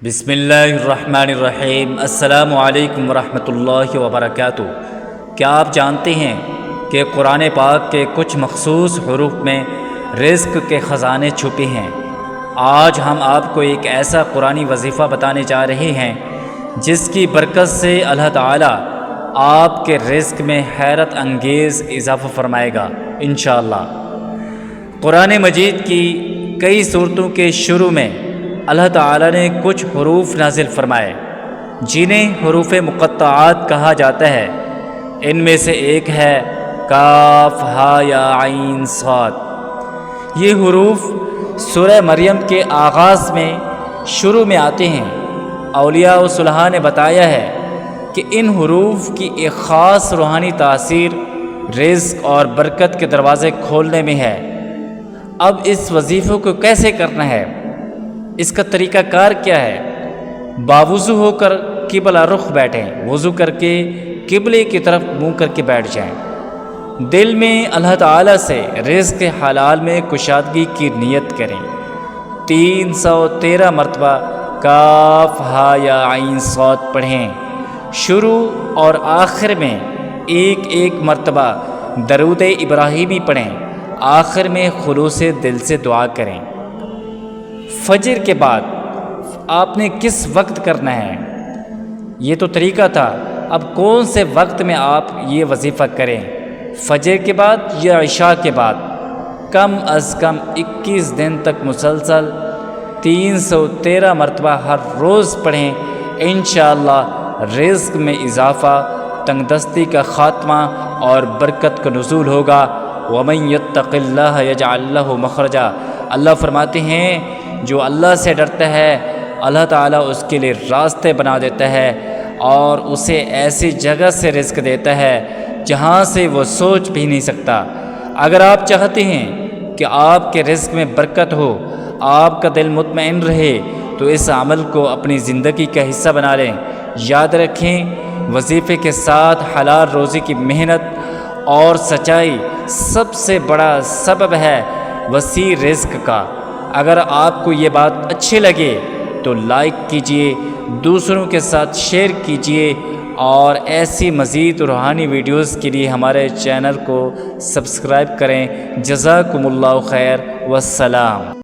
بسم اللہ الرحمن الرحیم۔ السلام علیکم ورحمۃ اللہ وبرکاتہ۔ کیا آپ جانتے ہیں کہ قرآن پاک کے کچھ مخصوص حروف میں رزق کے خزانے چھپے ہیں؟ آج ہم آپ کو ایک ایسا قرآنی وظیفہ بتانے جا رہے ہیں جس کی برکت سے اللہ تعالیٰ آپ کے رزق میں حیرت انگیز اضافہ فرمائے گا انشاءاللہ۔ قرآن مجید کی کئی صورتوں کے شروع میں اللہ تعالیٰ نے کچھ حروف نازل فرمائے جنہیں حروف مقطعات کہا جاتا ہے۔ ان میں سے ایک ہے کاف ہا یا عین صاد۔ یہ حروف سورہ مریم کے آغاز میں شروع میں آتے ہیں۔ اولیاء و صلحاء نے بتایا ہے کہ ان حروف کی ایک خاص روحانی تاثیر رزق اور برکت کے دروازے کھولنے میں ہے۔ اب اس وظیفے کو کیسے کرنا ہے؟ اس کا طریقہ کار کیا ہے؟ باوضو ہو کر قبلہ رخ بیٹھیں، وضو کر کے قبلے کی طرف منہ کر کے بیٹھ جائیں۔ دل میں اللہ تعالیٰ سے رزق حلال میں کشادگی کی نیت کریں۔ 313 مرتبہ کاف ہا یا عین صاد پڑھیں۔ شروع اور آخر میں ایک مرتبہ درود ابراہیمی پڑھیں۔ آخر میں خلوص دل سے دعا کریں۔ فجر کے بعد آپ نے کس وقت کرنا ہے؟ یہ تو طریقہ تھا، اب کون سے وقت میں آپ یہ وظیفہ کریں؟ فجر کے بعد یا عشاء کے بعد؟ کم از کم 21 دن تک مسلسل 313 مرتبہ ہر روز پڑھیں۔ انشاءاللہ رزق میں اضافہ، تنگ دستی کا خاتمہ اور برکت کا نزول ہوگا۔ وَمَن يَتَّقِ اللَّهَ يَجْعَل لَّهُ مَخْرَجًا۔ اللہ فرماتے ہیں جو اللہ سے ڈرتا ہے اللہ تعالیٰ اس کے لیے راستے بنا دیتا ہے اور اسے ایسی جگہ سے رزق دیتا ہے جہاں سے وہ سوچ بھی نہیں سکتا۔ اگر آپ چاہتے ہیں کہ آپ کے رزق میں برکت ہو، آپ کا دل مطمئن رہے، تو اس عمل کو اپنی زندگی کا حصہ بنا لیں۔ یاد رکھیں، وظیفے کے ساتھ حلال روزی کی محنت اور سچائی سب سے بڑا سبب ہے وسیع رزق کا۔ اگر آپ کو یہ بات اچھی لگے تو لائک کیجئے، دوسروں کے ساتھ شیئر کیجئے اور ایسی مزید روحانی ویڈیوز کے لیے ہمارے چینل کو سبسکرائب کریں۔ جزاکم اللہ خیر، والسلام۔